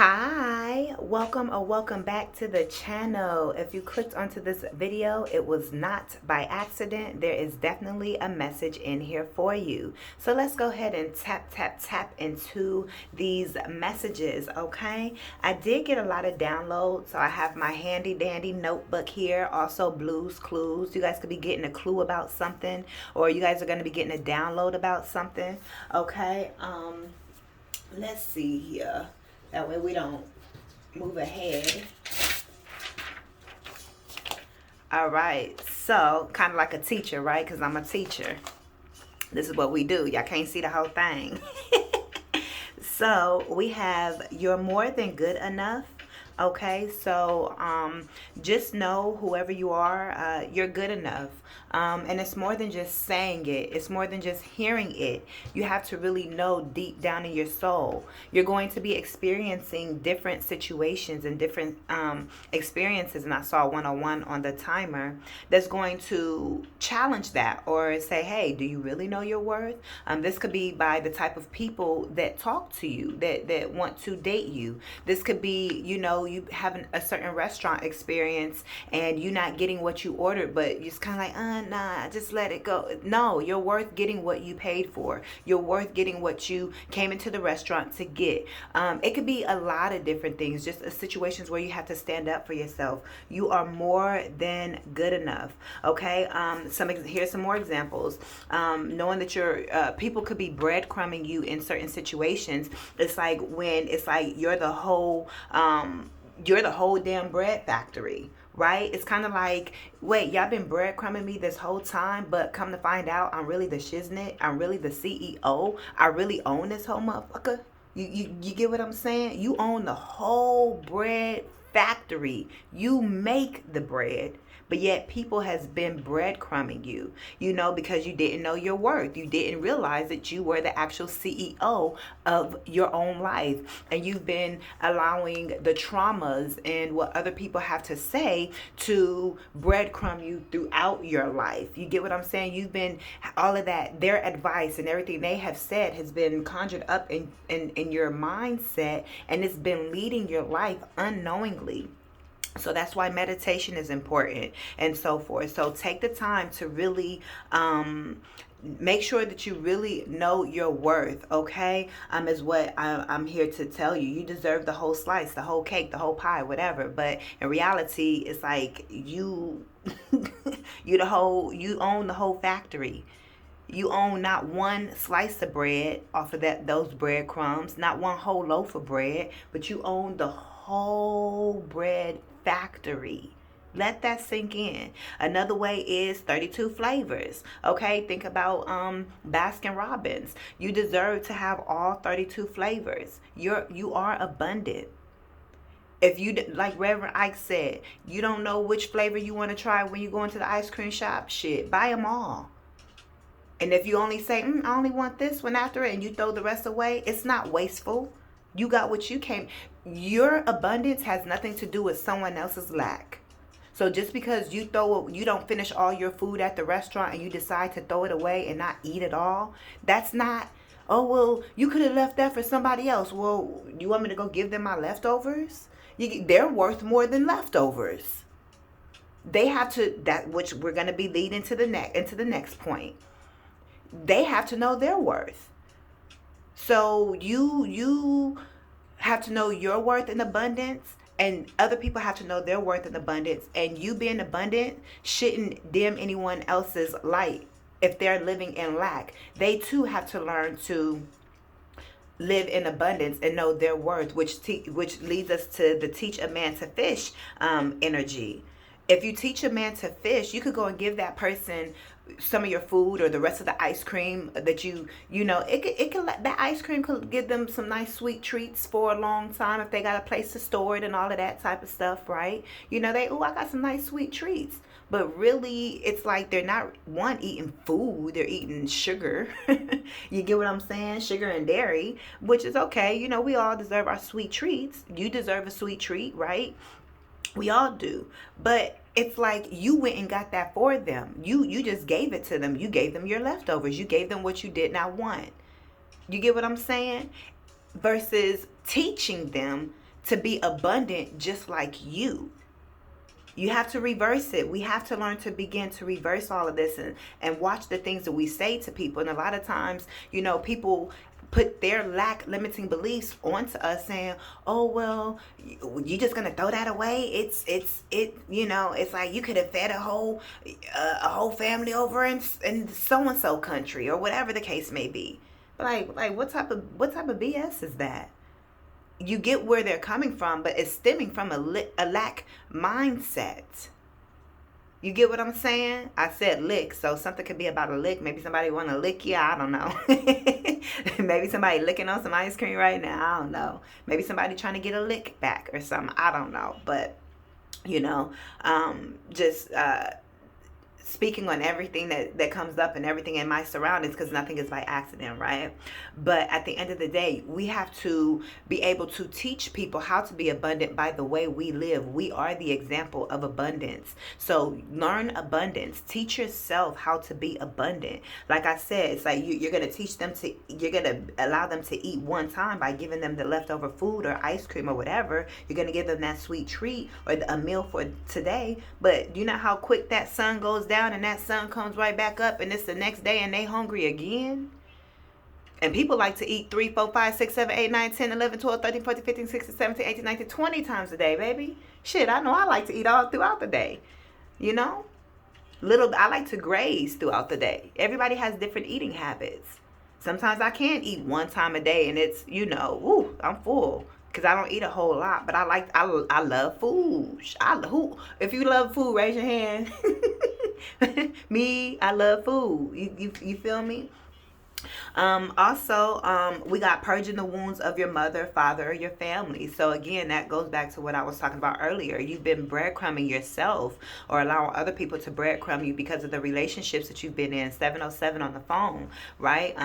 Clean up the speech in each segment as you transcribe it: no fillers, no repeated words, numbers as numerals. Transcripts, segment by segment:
Hi, welcome or welcome back to the channel. If you clicked onto this video, it was not by accident. There is definitely a message in here for you. So let's go ahead and tap into these messages, okay? I did get a lot of downloads, so I have my handy dandy notebook here, also Blues Clues. You guys could be getting a clue about something, or you guys are going to be getting a download about something, okay? Let's see here. That way we don't move ahead. All right. So kind of like a teacher, right? Because I'm a teacher. This is what we do. Y'all can't see the whole thing. So we have you're more than good enough. Okay, so just know whoever you are, you're good enough. And it's more than just saying it. It's more than just hearing it. You have to really know deep down in your soul. You're going to be experiencing different situations and different experiences. And I saw 101 on the timer that's going to challenge that or say, hey, do you really know your worth? This could be by the type of people that talk to you, that want to date you. This could be, you having a certain restaurant experience and you not getting what you ordered, but you're just kind of like, nah, just let it go. No, you're worth getting what you paid for. You're worth getting what you came into the restaurant to get. It could be a lot of different things, just situations where you have to stand up for yourself. You are more than good enough. Okay. Here's some more examples. Knowing that people could be breadcrumbing you in certain situations. It's like when it's like you're the whole damn bread factory, right? It's kind of like, wait, y'all been breadcrumbing me this whole time, but come to find out, I'm really the shiznit. I'm really the CEO. I really own this whole motherfucker. You get what I'm saying? You own the whole bread factory. You make the bread. But yet people has been breadcrumbing you, because you didn't know your worth. You didn't realize that you were the actual CEO of your own life. And you've been allowing the traumas and what other people have to say to breadcrumb you throughout your life. You get what I'm saying? You've been, all of that, their advice and everything they have said has been conjured up in your mindset, and it's been leading your life unknowingly. So that's why meditation is important and so forth. So take the time to really make sure that you really know your worth, okay? Is what I'm here to tell you. You deserve the whole slice, the whole cake, the whole pie, whatever. But in reality, it's like you you own the whole factory. You own not one slice of bread off of those breadcrumbs, not one whole loaf of bread, but you own the whole bread factory. Let that sink in. Another way is 32 flavors. Okay, think about Baskin Robbins. You deserve to have all 32 flavors. You are abundant. If you, like Reverend Ike said, you don't know which flavor you want to try when you go into the ice cream shop, shit, buy them all. And if you only say, I only want this one after it, and you throw the rest away, it's not wasteful. You got what you came. Your abundance has nothing to do with someone else's lack. So just because you don't finish all your food at the restaurant and you decide to throw it away and not eat it all, that's not, oh, well, you could have left that for somebody else. Well, you want me to go give them my leftovers? They're worth more than leftovers. They have to, which we're going to be leading into the next point. They have to know their worth. So you have to know your worth and abundance, and other people have to know their worth and abundance. And you being abundant shouldn't dim anyone else's light if they're living in lack. They too have to learn to live in abundance and know their worth, which leads us to the teach a man to fish energy. If you teach a man to fish, you could go and give that person some of your food or the rest of the ice cream that that ice cream could give them some nice sweet treats for a long time if they got a place to store it and all of that type of stuff, right? I got some nice sweet treats. But really, it's like they're not, eating food, they're eating sugar. You get what I'm saying? Sugar and dairy, which is okay. We all deserve our sweet treats. You deserve a sweet treat, right? We all do. But it's like you went and got that for them. You just gave it to them. You gave them your leftovers. You gave them what you did not want. You get what I'm saying? Versus teaching them to be abundant just like you. You have to reverse it. We have to learn to begin to reverse all of this, and watch the things that we say to people. And a lot of times, people put their lack limiting beliefs onto us, saying, oh, well, you just gonna throw that away? It's like you could have fed a whole family over in so and so country, or whatever the case may be. Like what type of BS is that? You get where they're coming from, but it's stemming from a lack mindset. You get what I'm saying? I said lick, so something could be about a lick. Maybe somebody want to lick you. I don't know. Maybe somebody licking on some ice cream right now. I don't know. Maybe somebody trying to get a lick back or something. I don't know. But, just speaking on everything that comes up and everything in my surroundings, because nothing is by accident, right? But at the end of the day, we have to be able to teach people how to be abundant by the way we live. We are the example of abundance. So learn abundance. Teach yourself how to be abundant. Like I said, it's like you're going to teach them you're going to allow them to eat one time by giving them the leftover food or ice cream or whatever. You're going to give them that sweet treat or a meal for today. But you know how quick that sun goes down, and that sun comes right back up, and it's the next day and they hungry again. And people like to eat 3, 4, 5, 6, 7, 8, 9, 10, 11, 12, 13, 14, 15, 16, 17, 18, 19, 20 times a day, baby. Shit, I know I like to eat all throughout the day. I like to graze throughout the day. Everybody has different eating habits. Sometimes I can't eat one time a day, and it's, I'm full, because I don't eat a whole lot. But I love food. If you love food, raise your hand. Me, I love food. You feel me? Also, we got purging the wounds of your mother, father, or your family. So again, that goes back to what I was talking about earlier. You've been breadcrumbing yourself, or allowing other people to breadcrumb you because of the relationships that you've been in. 707 on the phone, right?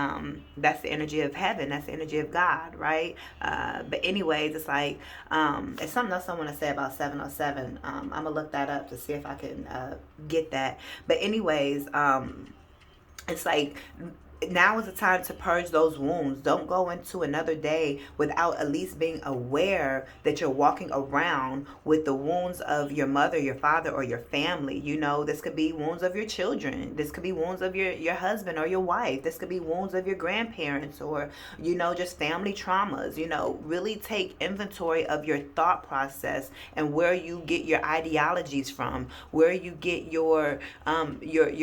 That's the energy of heaven. That's the energy of God, right? But anyways, it's like, it's something else I want to say about 707. I'm gonna look that up to see if I can get that. But anyways, it's like, now is the time to purge those wounds. Don't go into another day without at least being aware that you're walking around with the wounds of your mother, your father, or your family. This could be wounds of your children. This could be wounds of your husband or your wife. This could be wounds of your grandparents, or, just family traumas. Really take inventory of your thought process and where you get your ideologies from, where you get your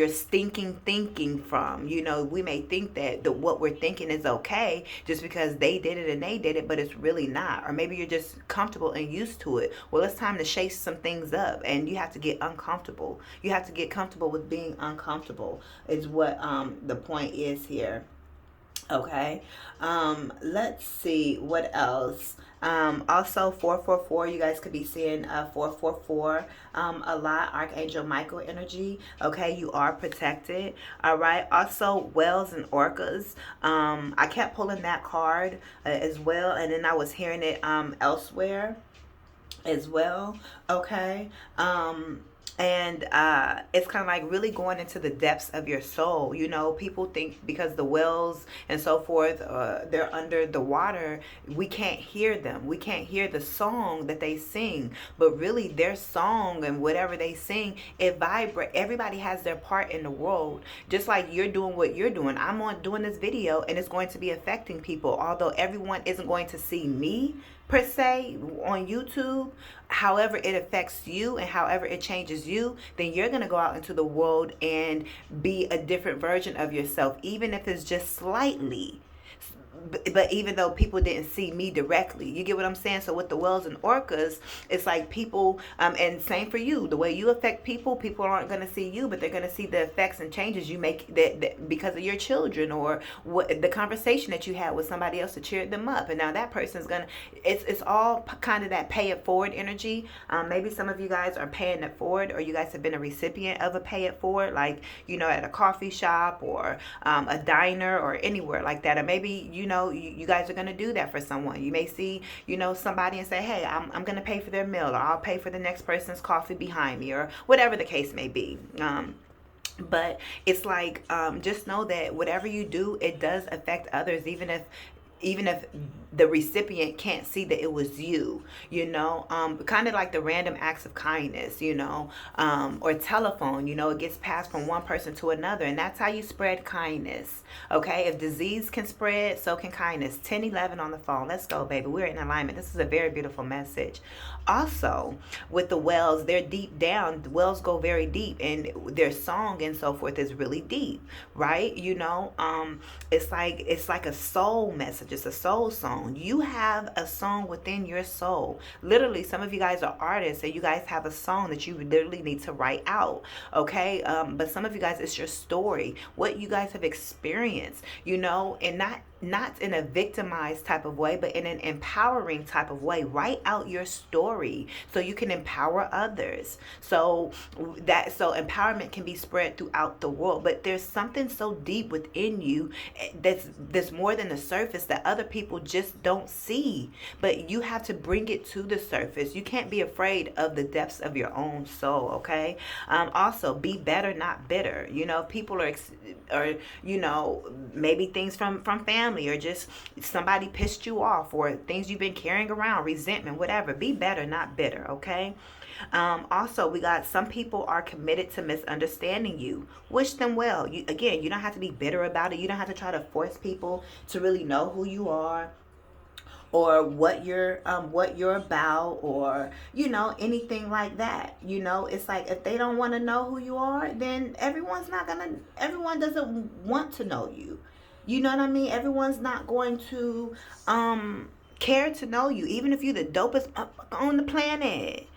stinking thinking from. We may think that what we're thinking is okay just because they did it and they did it, but it's really not. Or maybe you're just comfortable and used to it. Well, it's time to shake some things up, and you have to get uncomfortable. You have to get comfortable with being uncomfortable, is what the point is here. Okay. Let's see what else. Also 444, you guys could be seeing 444 a lot. Archangel Michael energy. Okay, you are protected. All right. Also whales and orcas. I kept pulling that card as well, and then I was hearing it elsewhere as well. Okay. And it's kind of like really going into the depths of your soul. People think because the wells and so forth, they're under the water, we can't hear them. We can't hear the song that they sing. But really, their song and whatever they sing, it vibrates. Everybody has their part in the world. Just like you're doing what you're doing. I'm doing this video, and it's going to be affecting people. Although everyone isn't going to see me per se on YouTube, however it affects you and however it changes you, then you're going to go out into the world and be a different version of yourself, even if it's just slightly. But even though people didn't see me directly, you get what I'm saying? So with the whales and orcas, it's like people, and same for you, the way you affect people, people aren't going to see you, but they're going to see the effects and changes you make that because of your children, or what the conversation that you had with somebody else to cheer them up. And now that person's going to, it's all kind of that pay it forward energy. Maybe some of you guys are paying it forward, or you guys have been a recipient of a pay it forward, like, at a coffee shop or a diner or anywhere like that. Or maybe, you guys are going to do that for someone. You may see, somebody and say, hey, I'm going to pay for their meal, or I'll pay for the next person's coffee behind me, or whatever the case may be. But it's like, just know that whatever you do, it does affect others, even if the recipient can't see that it was you, kind of like the random acts of kindness, or telephone, it gets passed from one person to another, and that's how you spread kindness. Okay, if disease can spread, so can kindness. 1011 on the phone. Let's go, baby. We're in alignment. This is a very beautiful message. Also, with the wells, they're deep down. The wells go very deep, and their song and so forth is really deep, right? It's like a soul message. It's a soul song. You have a song within your soul. Literally, some of you guys are artists, and you guys have a song that you literally need to write out. Okay, but some of you guys, it's your story, what you guys have experienced, and not in a victimized type of way, but in an empowering type of way. Write out your story so you can empower others. So empowerment can be spread throughout the world. But there's something so deep within you that's more than the surface that other people just don't see. But you have to bring it to the surface. You can't be afraid of the depths of your own soul. Okay. Also, be better, not bitter. People are maybe things from family, or just somebody pissed you off, or things you've been carrying around, resentment, whatever. Be better, not bitter. Okay. Also, we got some people are committed to misunderstanding you. Wish them well. You don't have to be bitter about it. You don't have to try to force people to really know who you are, or what you're about, or anything like that. It's like, if they don't want to know who you are, then everyone doesn't want to know you. You know what I mean? Everyone's not going to care to know you, even if you're the dopest on the planet.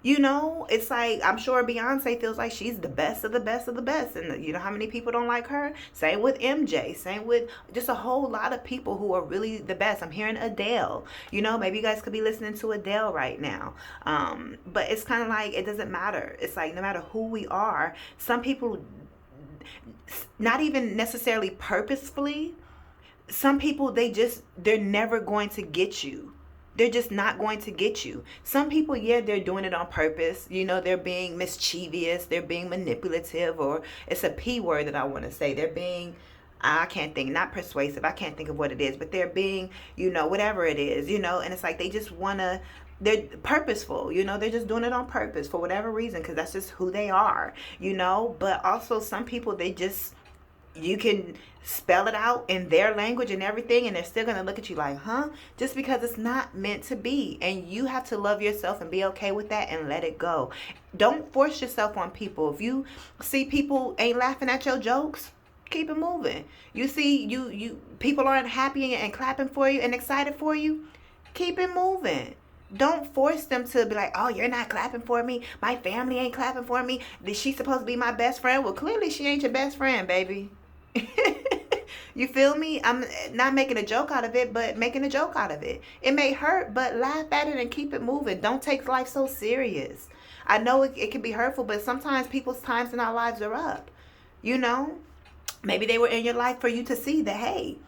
It's like, I'm sure Beyonce feels like she's the best of the best of the best. And you know how many people don't like her? Same with MJ. Same with just a whole lot of people who are really the best. I'm hearing Adele. Maybe you guys could be listening to Adele right now. But it's kind of like, it doesn't matter. It's like, no matter who we are, some people, not even necessarily purposefully, some people, they're never going to get you. They're just not going to get you. Some people, they're doing it on purpose. They're being mischievous. They're being manipulative, or it's a P word that I want to say. They're being, I can't think, not persuasive. I can't think of what it is, but they're being, whatever it is, and it's like they just want to, they're purposeful, they're just doing it on purpose for whatever reason, because that's just who they are, but also some people, you can spell it out in their language and everything, and they're still going to look at you like, just because it's not meant to be. And you have to love yourself and be okay with that and let it go. Don't force yourself on people. If you see people ain't laughing at your jokes, keep it moving. You see you people aren't happy and clapping for you and excited for you, keep it moving. Don't force them to be like, oh, you're not clapping for me. My family ain't clapping for me. She's supposed to be my best friend. Well, clearly she ain't your best friend, baby. You feel me? I'm not making a joke out of it, but making a joke out of it. It may hurt, but laugh at it and keep it moving. Don't take life so serious. I know it can be hurtful, but sometimes people's times in our lives are up. Maybe they were in your life for you to see that, hey,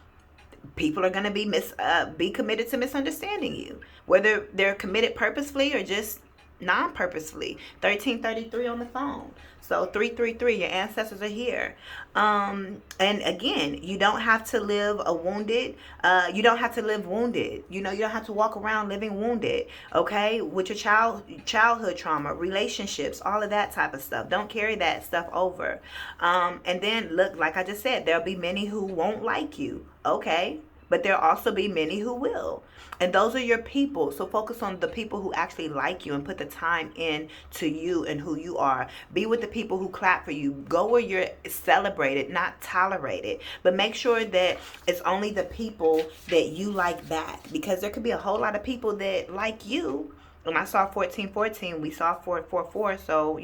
people are going to be committed to misunderstanding you, whether they're committed purposefully or just non-purposefully. 1333 on the phone. So 333, your ancestors are here. And again, you don't have to live wounded. You don't have to live wounded. You don't have to walk around living wounded. Okay, with your childhood trauma, relationships, all of that type of stuff. Don't carry that stuff over. And then look, like I just said, there'll be many who won't like you. Okay. But there'll also be many who will. And those are your people. So focus on the people who actually like you and put the time in to you and who you are. Be with the people who clap for you. Go where you're celebrated, not tolerated. But make sure that it's only the people that you like back. Because there could be a whole lot of people that like you. When I saw 1414, we saw 444. So,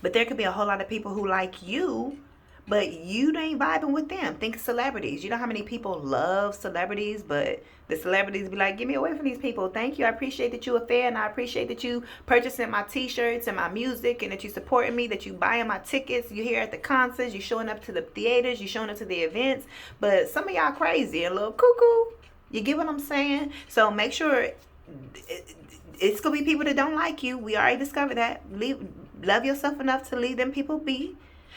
But there could be a whole lot of people who like you, but you ain't vibing with them. Think of celebrities. You know how many people love celebrities, but the celebrities be like, get me away from these people. Thank you. I appreciate that you a fan. I appreciate that you purchasing my t-shirts and my music, and that you supporting me, that you buying my tickets. You here at the concerts. You showing up to the theaters. You showing up to the events. But some of y'all crazy and a little cuckoo. You get what I'm saying? So make sure it's going to be people that don't like you. We already discovered that. Love yourself enough to leave them people be.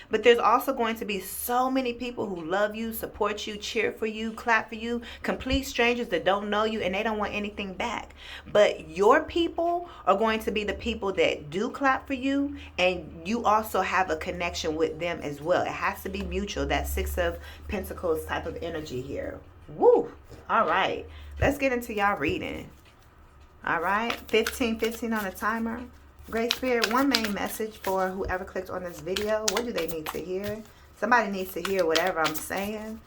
But there's also going to be so many people who love you, support you, cheer for you, clap for you, complete strangers that don't know you and they don't want anything back. But your people are going to be the people that do clap for you, and you also have a connection with them as well. It has to be mutual, that Six of Pentacles type of energy here. Woo! All right, let's get into y'all reading. All right, 15 on the timer. Great Spirit, one main message for whoever clicked on this video. What do they need to hear? Somebody needs to hear whatever I'm saying.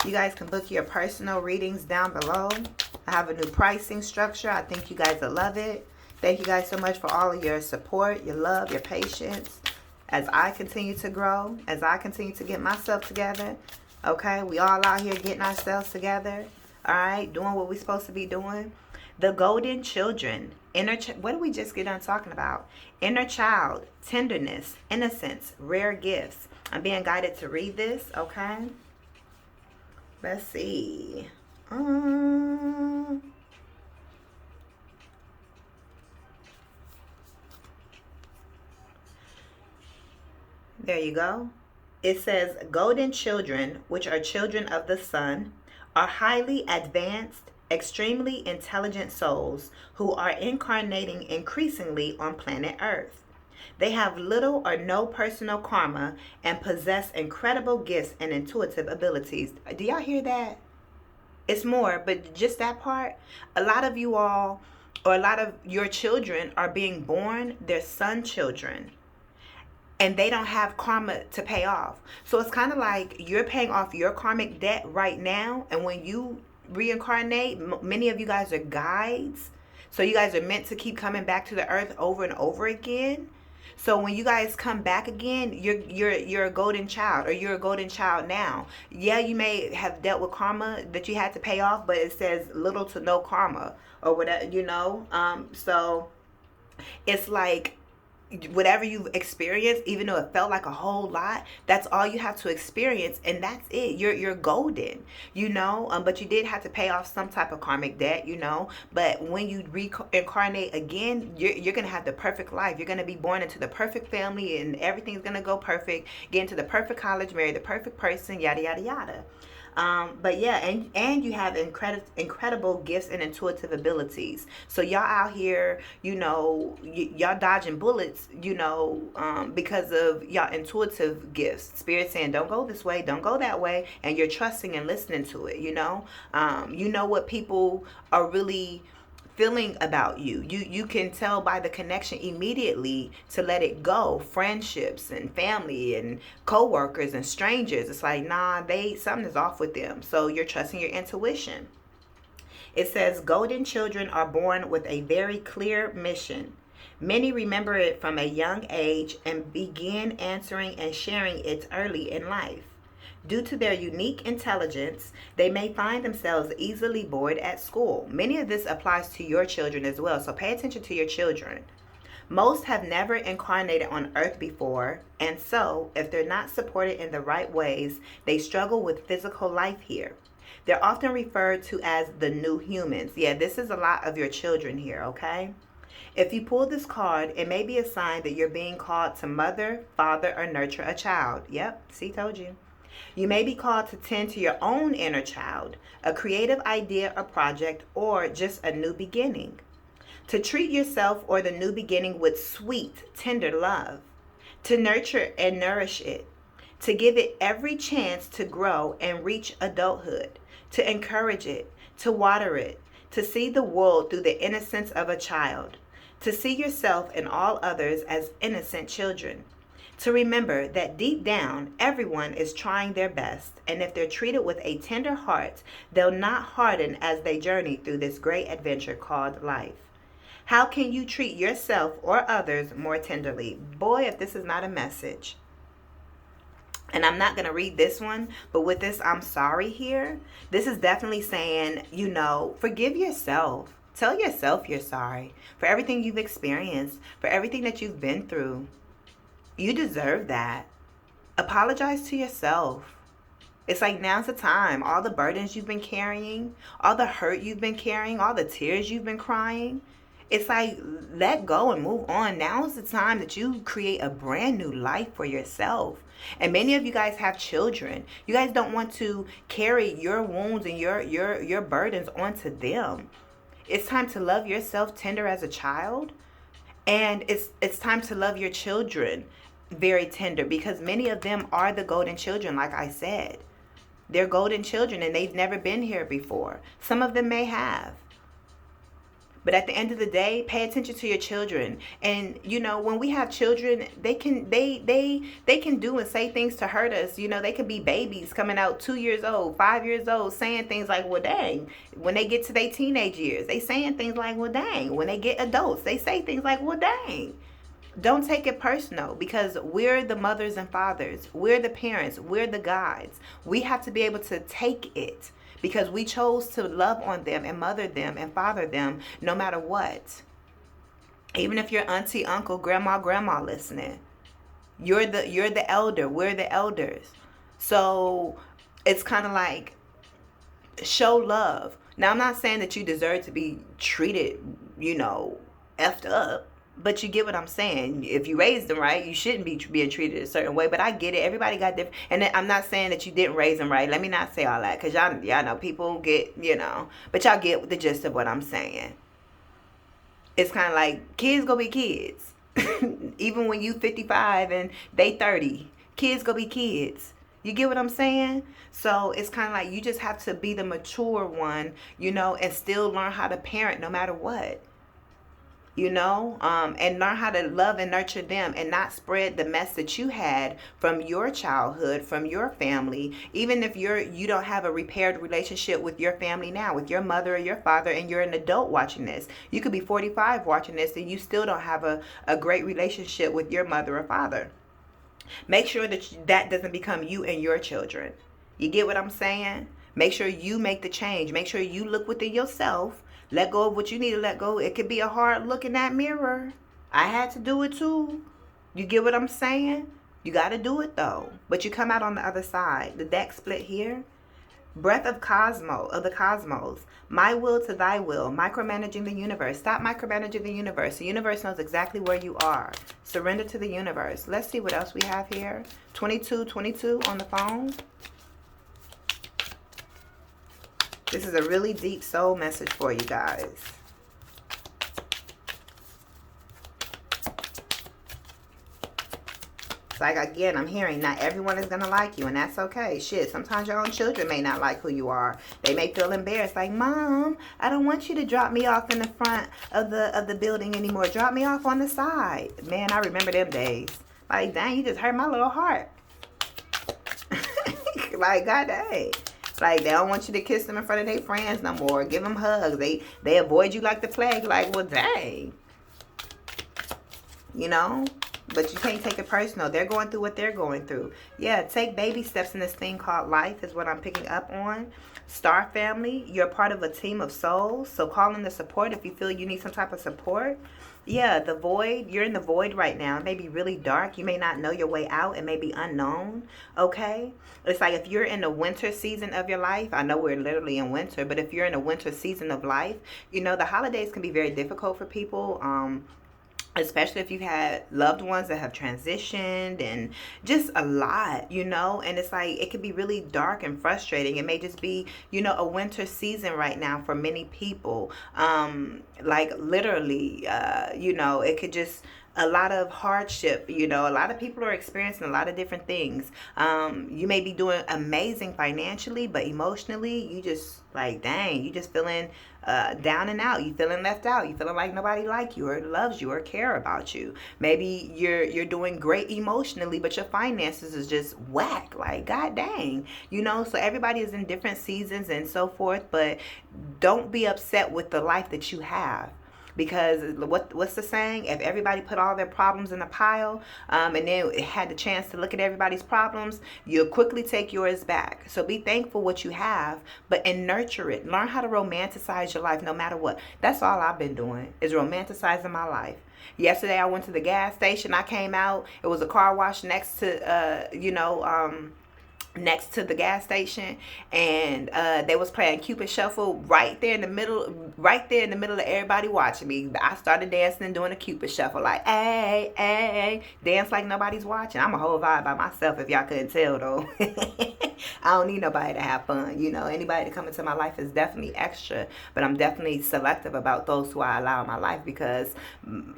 You guys can book your personal readings down below. I have a new pricing structure. I think you guys will love it. Thank you guys so much for all of your support, your love, your patience. As I continue to grow, as I continue to get myself together. Okay, we all out here getting ourselves together. All right, doing what we're supposed to be doing. The golden children. What did we just get done talking about? Inner child, tenderness, innocence, rare gifts. I'm being guided to read this, okay? Let's see. There you go. It says, golden children, which are children of the sun, are highly advanced, extremely intelligent souls who are incarnating increasingly on planet Earth. They have little or no personal karma and possess incredible gifts and intuitive abilities. Do y'all hear that? It's more, but just that part. A lot of you all, or a lot of your children are being born, they're sun children. And they don't have karma to pay off. So it's kind of like you're paying off your karmic debt right now. And when you reincarnate, many of you guys are guides. So you guys are meant to keep coming back to the earth over and over again. So when you guys come back again, you're a golden child, or you're a golden child now. Yeah, you may have dealt with karma that you had to pay off, but it says little to no karma or whatever, you know. So it's like, whatever you've experienced, even though it felt like a whole lot, that's all you have to experience, and that's it. You're golden, you know. But you did have to pay off some type of karmic debt, you know. But when you reincarnate again, you're gonna have the perfect life. You're gonna be born into the perfect family, and everything's gonna go perfect. Get into the perfect college, marry the perfect person, yada yada yada. But yeah, and you have incredible gifts and intuitive abilities. So y'all out here, you know, y'all dodging bullets, you know, because of y'all intuitive gifts. Spirit saying, don't go this way, don't go that way, and you're trusting and listening to it. You know what people are really feeling about you. You can tell by the connection immediately to let it go. Friendships and family and co-workers and strangers, it's like, nah, something is off with them. So you're trusting your intuition. It says, golden children are born with a very clear mission. Many remember it from a young age and begin answering and sharing it early in life. Due to their unique intelligence, they may find themselves easily bored at school. Many of this applies to your children as well, so pay attention to your children. Most have never incarnated on Earth before, and so, if they're not supported in the right ways, they struggle with physical life here. They're often referred to as the new humans. Yeah, this is a lot of your children here, okay? If you pull this card, it may be a sign that you're being called to mother, father, or nurture a child. Yep, see, told you. You may be called to tend to your own inner child, a creative idea or project, or just a new beginning. To treat yourself or the new beginning with sweet, tender love. To nurture and nourish it. To give it every chance to grow and reach adulthood. To encourage it. To water it. To see the world through the innocence of a child. To see yourself and all others as innocent children. To remember that deep down, everyone is trying their best, and if they're treated with a tender heart, they'll not harden as they journey through this great adventure called life. How can you treat yourself or others more tenderly? Boy, if this is not a message. And I'm not going to read this one, but with this, I'm sorry here. This is definitely saying, you know, forgive yourself. Tell yourself you're sorry for everything you've experienced, for everything that you've been through. You deserve that. Apologize to yourself. It's like, now's the time. All the burdens you've been carrying, all the hurt you've been carrying, all the tears you've been crying, It's like, let go and move on. Now is the time that you create a brand new life for yourself. And many of you guys have children. You guys don't want to carry your wounds and your burdens onto them. It's time to love yourself tender as a child, and it's time to love your children very tender, because many of them are the golden children. Like I said, they're golden children and they've never been here before. Some of them may have. But at the end of the day, pay attention to your children. And when we have children, they can do and say things to hurt us. They can be babies coming out 2 years old, 5 years old, saying things like, well, dang. When they get to their teenage years, they saying things like, well, dang. When they get adults, they say things like, well, dang. Don't take it personal, because we're the mothers and fathers. We're the parents. We're the guides. We have to be able to take it, because we chose to love on them and mother them and father them no matter what. Even if you're auntie, uncle, grandma listening, you're the elder. We're the elders. So it's kind of like, show love. Now, I'm not saying that you deserve to be treated, effed up. But you get what I'm saying. If you raised them right, you shouldn't be being treated a certain way. But I get it. Everybody got different. And I'm not saying that you didn't raise them right. Let me not say all that. Because y'all know people get, But y'all get the gist of what I'm saying. It's kind of like, kids gonna be kids. Even when you 55 and they 30. Kids gonna be kids. You get what I'm saying? So it's kind of like, you just have to be the mature one, and still learn how to parent no matter what. And learn how to love and nurture them, and not spread the mess that you had from your childhood, from your family. Even if you don't have a repaired relationship with your family now, with your mother or your father, and you're an adult watching this. You could be 45 watching this and you still don't have a great relationship with your mother or father. Make sure that doesn't become you and your children. You get what I'm saying? Make sure you make the change. Make sure you look within yourself. Let go of what you need to let go. It could be a hard look in that mirror. I had to do it too. You get what I'm saying? You got to do it though. But you come out on the other side. The deck split here. Breath of the cosmos. My will to thy will. Micromanaging the universe. Stop micromanaging the universe. The universe knows exactly where you are. Surrender to the universe. Let's see what else we have here. 2222 on the phone. This is a really deep soul message for you guys. It's like, again, I'm hearing not everyone is going to like you, and that's okay. Shit, sometimes your own children may not like who you are. They may feel embarrassed, like, Mom, I don't want you to drop me off in the front of the building anymore. Drop me off on the side. Man, I remember them days. Like, dang, you just hurt my little heart. Like, God dang. Like, they don't want you to kiss them in front of their friends no more. Give them hugs. They avoid you like the plague. Like, well, dang. But you can't take it personal. They're going through what they're going through. Yeah, take baby steps in this thing called life is what I'm picking up on. Star family, you're part of a team of souls. So call in the support if you feel you need some type of support. Yeah, the void. You're in the void right now. It may be really dark. You may not know your way out. It may be unknown. Okay? It's like if you're in the winter season of your life. I know we're literally in winter. But if you're in a winter season of life, the holidays can be very difficult for people. Especially if you've had loved ones that have transitioned and just a lot, and it's like it could be really dark and frustrating. It may just be, a winter season right now for many people. Like literally, it could just a lot of hardship. A lot of people are experiencing a lot of different things. You may be doing amazing financially, but emotionally, you just like, dang, you just feeling down and out. You feeling left out. You feeling like nobody like you or loves you or care about you. Maybe you're doing great emotionally, but your finances is just whack. Like, god dang. So everybody is in different seasons and so forth, but don't be upset with the life that you have. Because what's the saying? If everybody put all their problems in a pile, and then had the chance to look at everybody's problems, you'll quickly take yours back. So be thankful what you have, and nurture it. Learn how to romanticize your life no matter what. That's all I've been doing, is romanticizing my life. Yesterday I went to the gas station. I came out. It was a car wash next to, next to the gas station, and they was playing Cupid Shuffle right there in the middle, of everybody watching me. I started dancing and doing a Cupid Shuffle, like, hey, hey, dance like nobody's watching. I'm a whole vibe by myself, if y'all couldn't tell, though. I don't need nobody to have fun. Anybody to come into my life is definitely extra, but I'm definitely selective about those who I allow in my life, because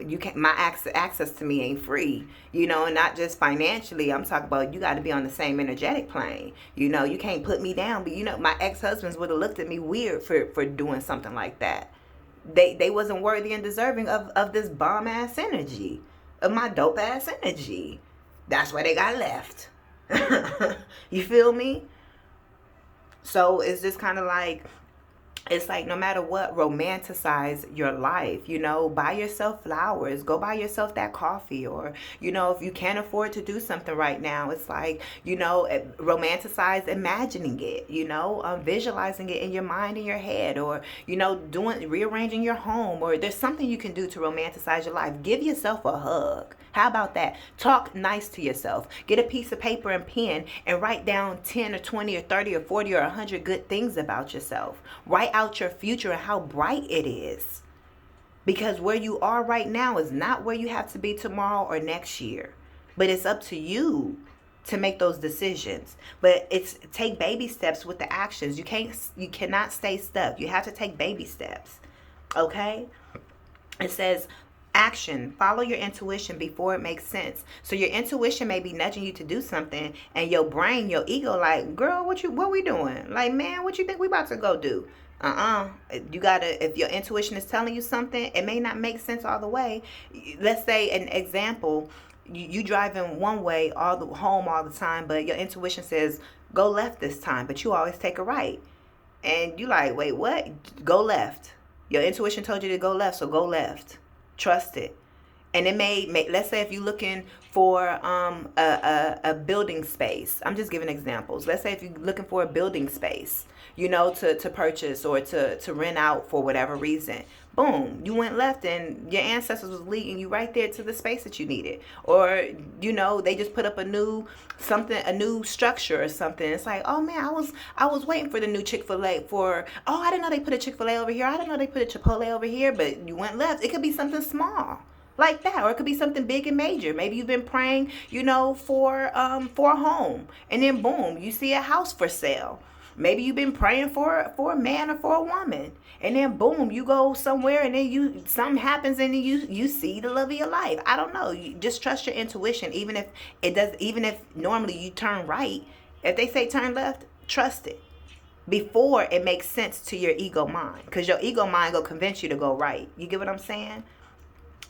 you can't, my access to me ain't free, and not just financially. I'm talking about, you got to be on the same energetic plane. You can't put me down. But my ex-husbands would have looked at me weird for doing something like that. They wasn't worthy and deserving of this bomb ass energy, of my dope ass energy. That's why they got left. You feel me? So it's just kind of like, it's like, no matter what, romanticize your life. Buy yourself flowers, go buy yourself that coffee, or if you can't afford to do something right now, it's like, romanticize imagining it, visualizing it in your mind, in your head, or rearranging your home, or there's something you can do to romanticize your life. Give yourself a hug. How about that? Talk nice to yourself. Get a piece of paper and pen and write down 10 or 20 or 30 or 40 or 100 good things about yourself. Write out your future and how bright it is. Because where you are right now is not where you have to be tomorrow or next year. But it's up to you to make those decisions. But it's take baby steps with the actions. You cannot stay stuck. You have to take baby steps. Okay? It says, action. Follow your intuition before it makes sense. So your intuition may be nudging you to do something, and your brain, your ego, like, girl, what we doing? Like, man, what you think we about to go do? You gotta, if your intuition is telling you something, it may not make sense all the way. Let's say an example, you driving one way home all the time, but your intuition says go left this time, but you always take a right, and you like, wait, what? Go left. Your intuition told you to go left, so go left. Trust it. And it may, let's say if you're looking for a building space. I'm just giving examples. Let's say if you're looking for a building space, to purchase or to rent out for whatever reason. Boom, you went left and your ancestors was leading you right there to the space that you needed. Or, they just put up a new structure or something. It's like, oh man, I was waiting for the new Chick-fil-A I didn't know they put a Chick-fil-A over here. I didn't know they put a Chipotle over here, but you went left. It could be something small like that, or it could be something big and major. Maybe you've been praying, for a home, and then boom, you see a house for sale. Maybe you've been praying for a man or for a woman, and then boom, you go somewhere, and then something happens, and then you see the love of your life. I don't know. You just trust your intuition, even if normally you turn right. If they say turn left, trust it before it makes sense to your ego mind, because your ego mind will convince you to go right. You get what I'm saying?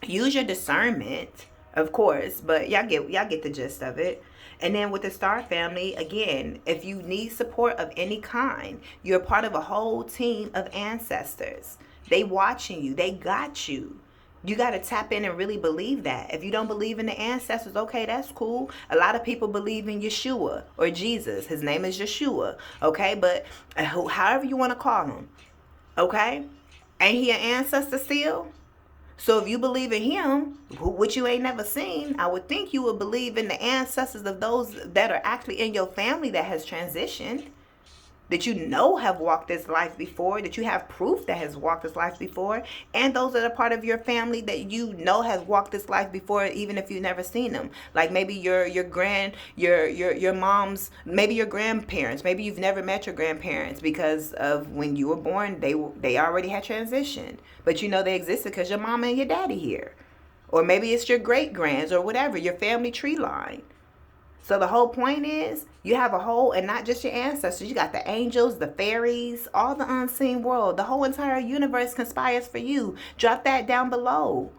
Use your discernment, of course, but y'all get the gist of it. And then with the star family, again, if you need support of any kind, you're part of a whole team of ancestors. They watching you. They got you. You got to tap in and really believe that. If you don't believe in the ancestors, okay, that's cool. A lot of people believe in Yeshua or Jesus. His name is Yeshua, okay? But however you want to call him, okay? Ain't he an ancestor still? So if you believe in him, which you ain't never seen, I would think you would believe in the ancestors of those that are actually in your family that has transitioned, that have walked this life before, that you have proof that has walked this life before, and those that are part of your family that has walked this life before, even if you've never seen them. Like maybe your mom's, maybe your grandparents, maybe you've never met your grandparents because of when you were born, they already had transitioned, but they existed because your mama and your daddy here. Or maybe it's your great grands or whatever, your family tree line. So the whole point is you have a whole, and not just your ancestors, you got the angels, the fairies, all the unseen world. The whole entire universe conspires for you. Drop that down below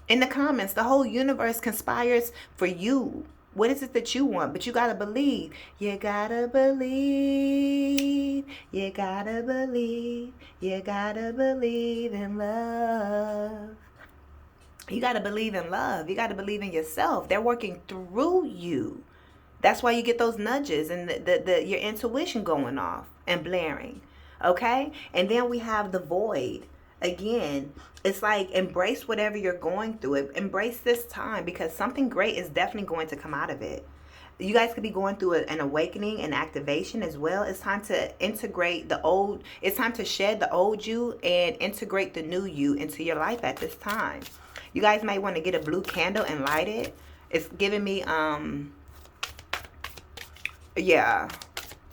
in the comments. The whole universe conspires for you. What is it that you want? But you got to believe. You got to believe. You got to believe. You got to believe in love. You got to believe in love. You got to believe in yourself. They're working through you. That's why you get those nudges and your intuition going off and blaring. Okay? And then we have the void. Again, it's like embrace whatever you're going through. Embrace this time because something great is definitely going to come out of it. You guys could be going through an awakening and activation as well. It's time to integrate the old. It's time to shed the old you and integrate the new you into your life at this time. You guys might want to get a blue candle and light it. It's giving me, yeah.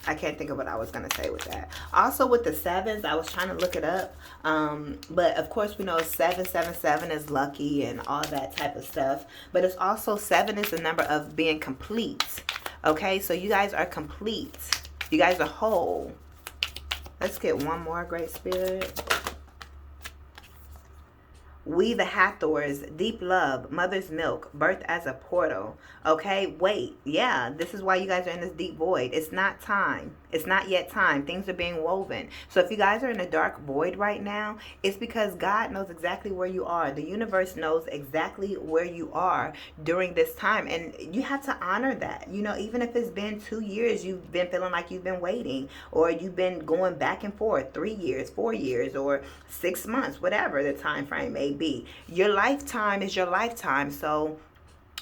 I can't think of what I was going to say with that. Also with the sevens, I was trying to look it up. But of course we know 777 is lucky and all that type of stuff. But it's also 7 is the number of being complete. Okay, so you guys are complete. You guys are whole. Let's get one more, Great Spirit. We the Hathors, deep love, mother's milk, birth as a portal. Okay, wait. Yeah, this is why you guys are in this deep void. It's not time. It's not yet time. Things are being woven. So if you guys are in a dark void right now, it's because God knows exactly where you are. The universe knows exactly where you are during this time. And you have to honor that. You know, even if it's been 2 years, you've been feeling like you've been waiting, or you've been going back and forth 3 years, 4 years, or 6 months, whatever the time frame may be. Your lifetime is your lifetime. So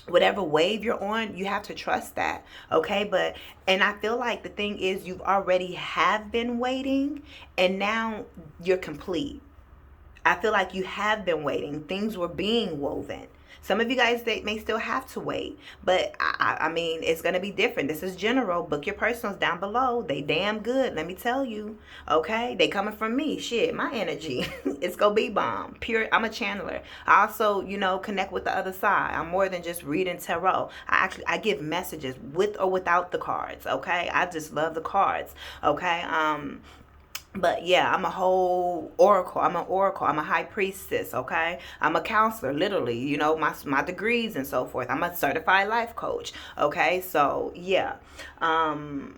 whatever wave you're on, you have to trust that. Okay, and I feel like the thing is, you've already have been waiting and now you're complete. I feel like you have been waiting. Things were being woven. Some of you guys, they may still have to wait, but I mean, it's going to be different. This is general. Book your personals down below. They damn good, let me tell you. Okay, they coming from me. Shit, my energy, it's going to be bomb. Pure, I'm a channeler. I also, you know, connect with the other side. I'm more than just reading tarot. I give messages with or without the cards. Okay, I just love the cards. Okay, but yeah, I'm a whole oracle. I'm an oracle. I'm a high priestess, okay? I'm a counselor, literally, you know, my degrees and so forth. I'm a certified life coach, okay? So, yeah. But I'm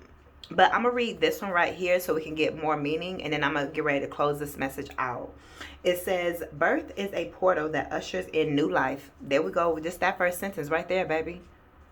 going to read this one right here so we can get more meaning, and then I'm going to get ready to close this message out. It says, birth is a portal that ushers in new life. There we go. Just that first sentence right there, baby.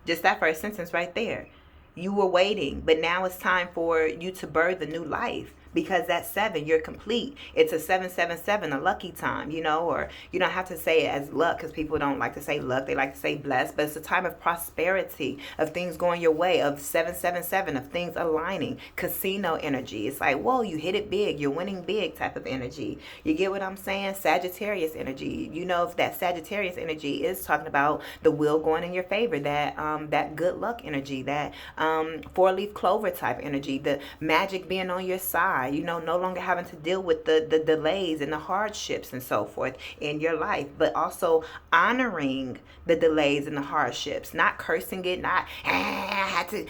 Just that first sentence right there. You were waiting, but now it's time for you to birth the new life. Because that's 7, you're complete. It's a 777, a lucky time, you know, or you don't have to say it as luck, because people don't like to say luck. They like to say blessed, but it's a time of prosperity, of things going your way, of 777, of things aligning, casino energy. It's like, whoa, you hit it big, you're winning big type of energy. You get what I'm saying? Sagittarius energy. You know, if that Sagittarius energy is talking about the wheel going in your favor, that good luck energy, that 4-leaf clover type energy, the magic being on your side. You know, no longer having to deal with the delays and the hardships and so forth in your life, but also honoring the delays and the hardships, not cursing it, not I had to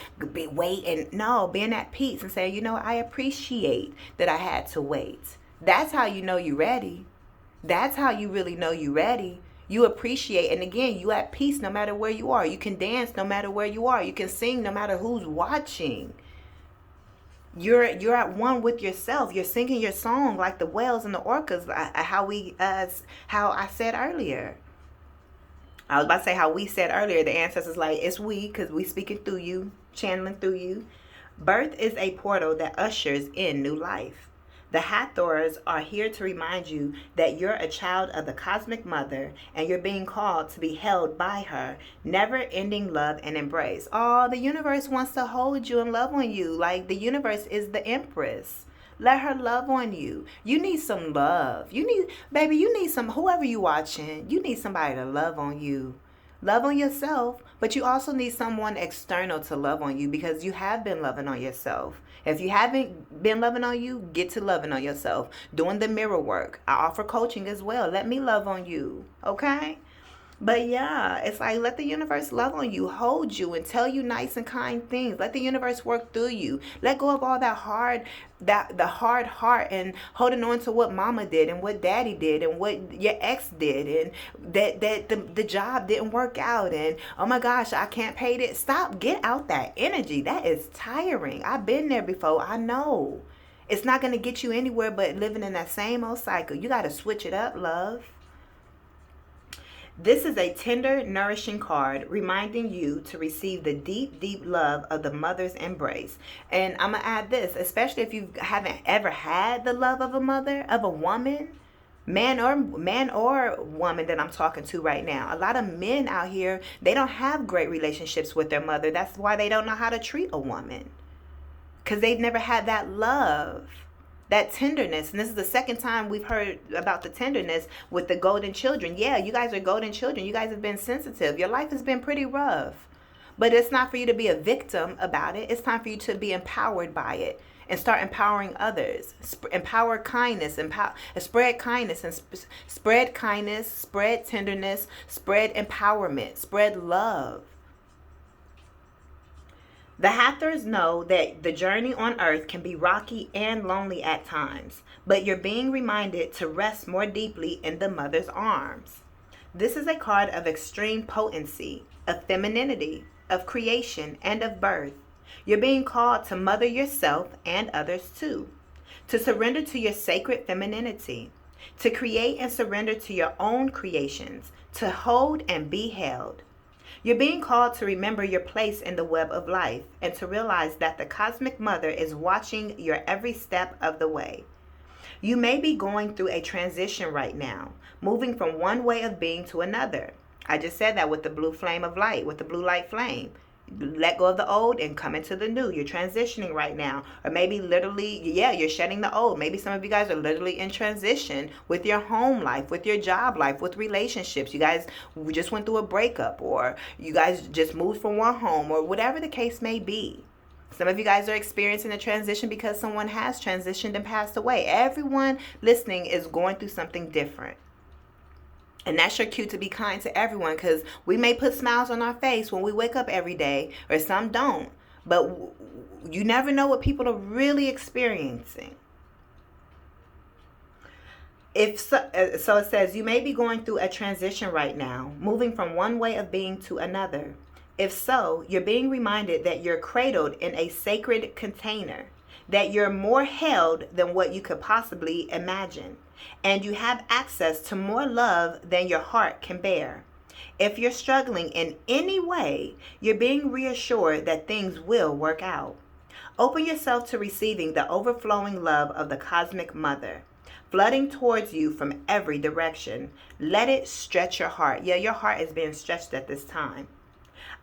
wait, and no, being at peace and saying, you know, I appreciate that I had to wait. That's how you know you're ready. That's how you really know you're ready. You appreciate, and again, you at peace no matter where you are. You can dance no matter where you are. You can sing no matter who's watching. You're at one with yourself. You're singing your song like the whales and the orcas, how I said earlier. I was about to say how we said earlier. The ancestors like, it's we, because we speaking through you, channeling through you. Birth is a portal that ushers in new life. The Hathors are here to remind you that you're a child of the cosmic mother and you're being called to be held by her, never-ending love and embrace. Oh, the universe wants to hold you and love on you. Like, the universe is the empress. Let her love on you. You need some love. You need some, whoever you watching, you need somebody to love on you. Love on yourself, but you also need someone external to love on you, because you have been loving on yourself. If you haven't been loving on you, get to loving on yourself. Doing the mirror work. I offer coaching as well. Let me love on you, okay? But yeah, it's like, let the universe love on you, hold you, and tell you nice and kind things. Let the universe work through you. Let go of all the hard heart and holding on to what mama did and what daddy did and what your ex did, and that the job didn't work out, and oh my gosh, I can't pay it. Stop. Get out that energy. That is tiring. I've been there before. I know. It's not going to get you anywhere but living in that same old cycle. You got to switch it up, love. This is a tender, nourishing card reminding you to receive the deep, deep love of the mother's embrace. And I'm going to add this, especially if you haven't ever had the love of a mother, of a woman. Man or woman that I'm talking to right now. A lot of men out here, they don't have great relationships with their mother. That's why they don't know how to treat a woman. Because they've never had that love, that tenderness. And this is the second time we've heard about the tenderness with the golden children. Yeah, you guys are golden children. You guys have been sensitive. Your life has been pretty rough. But it's not for you to be a victim about it. It's time for you to be empowered by it and start empowering others. Empower kindness, spread kindness, and spread kindness, spread tenderness, spread empowerment, spread love. The Hathors know that the journey on earth can be rocky and lonely at times, but you're being reminded to rest more deeply in the mother's arms. This is a card of extreme potency, of femininity, of creation, and of birth. You're being called to mother yourself and others too, to surrender to your sacred femininity, to create and surrender to your own creations, to hold and be held. You're being called to remember your place in the web of life and to realize that the Cosmic Mother is watching your every step of the way. You may be going through a transition right now, moving from one way of being to another. I just said that with the blue flame of light, with the blue light flame. Let go of the old and come into the new. You're transitioning right now. Or maybe literally, you're shedding the old. Maybe some of you guys are literally in transition with your home life, with your job life, with relationships. You guys just went through a breakup, or you guys just moved from one home, or whatever the case may be. Some of you guys are experiencing a transition because someone has transitioned and passed away. Everyone listening is going through something different. And that's your cue to be kind to everyone, because we may put smiles on our face when we wake up every day, or some don't. But you never know what people are really experiencing. So it says, you may be going through a transition right now, moving from one way of being to another. If so, you're being reminded that you're cradled in a sacred container, that you're more held than what you could possibly imagine, and you have access to more love than your heart can bear. If you're struggling in any way, you're being reassured that things will work out. Open yourself to receiving the overflowing love of the Cosmic Mother, flooding towards you from every direction. Let it stretch your heart. Yeah, your heart is being stretched at this time.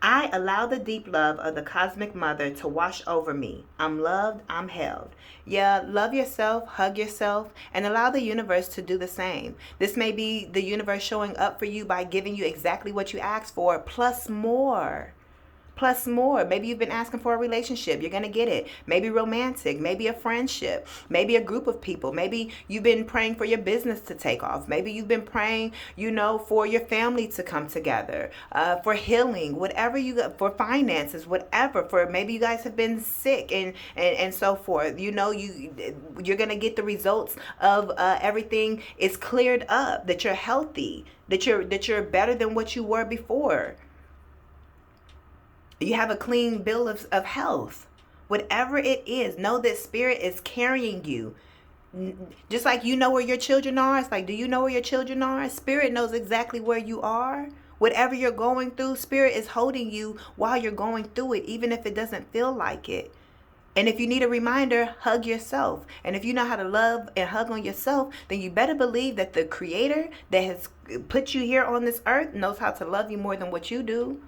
I allow the deep love of the Cosmic Mother to wash over me. I'm loved, I'm held. Yeah, love yourself, hug yourself, and allow the universe to do the same. This may be the universe showing up for you by giving you exactly what you asked for, plus more. Plus more. Maybe you've been asking for a relationship. You're going to get it. Maybe romantic. Maybe a friendship. Maybe a group of people. Maybe you've been praying for your business to take off. Maybe you've been praying, for your family to come together, for healing, whatever for finances, whatever. For maybe you guys have been sick and so forth. You're going to get the results of everything is cleared up, that you're healthy, that you're better than what you were before. You have a clean bill of health. Whatever it is, know that Spirit is carrying you. Just like you know where your children are. It's like, do you know where your children are? Spirit knows exactly where you are. Whatever you're going through, Spirit is holding you while you're going through it, even if it doesn't feel like it. And if you need a reminder, hug yourself. And if you know how to love and hug on yourself, then you better believe that the Creator that has put you here on this earth knows how to love you more than what you do.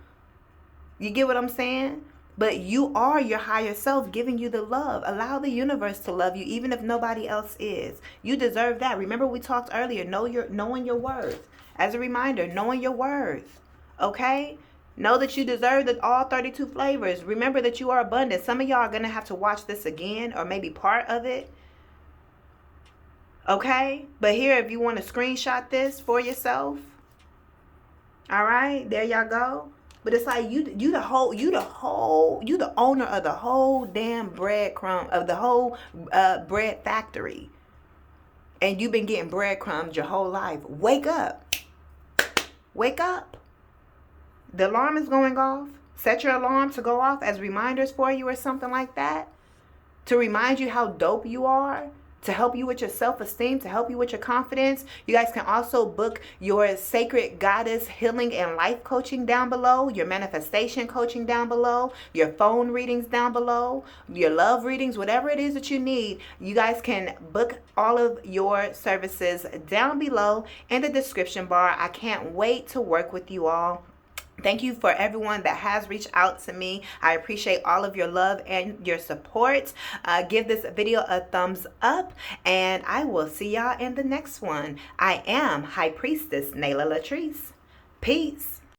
You get what I'm saying? But you are your higher self giving you the love. Allow the universe to love you, even if nobody else is. You deserve that. Remember we talked earlier, knowing your worth. As a reminder, knowing your worth. Okay? Know that you deserve all 32 flavors. Remember that you are abundant. Some of y'all are going to have to watch this again, or maybe part of it. Okay? But here, if you want to screenshot this for yourself. All right? There y'all go. But it's like you the owner of the whole damn breadcrumb, of the whole bread factory. And you've been getting breadcrumbs your whole life. Wake up. Wake up. The alarm is going off. Set your alarm to go off as reminders for you or something like that. To remind you how dope you are. to help you with your self-esteem, to help you with your confidence. You guys can also book your Sacred Goddess Healing and Life Coaching down below, your manifestation coaching down below, your phone readings down below, your love readings, whatever it is that you need. You guys can book all of your services down below in the description bar. I can't wait to work with you all. Thank you for everyone that has reached out to me. I appreciate all of your love and your support. Give this video a thumbs up, and I will see y'all in the next one. I am High Priestess Nayla LATRICE. Peace.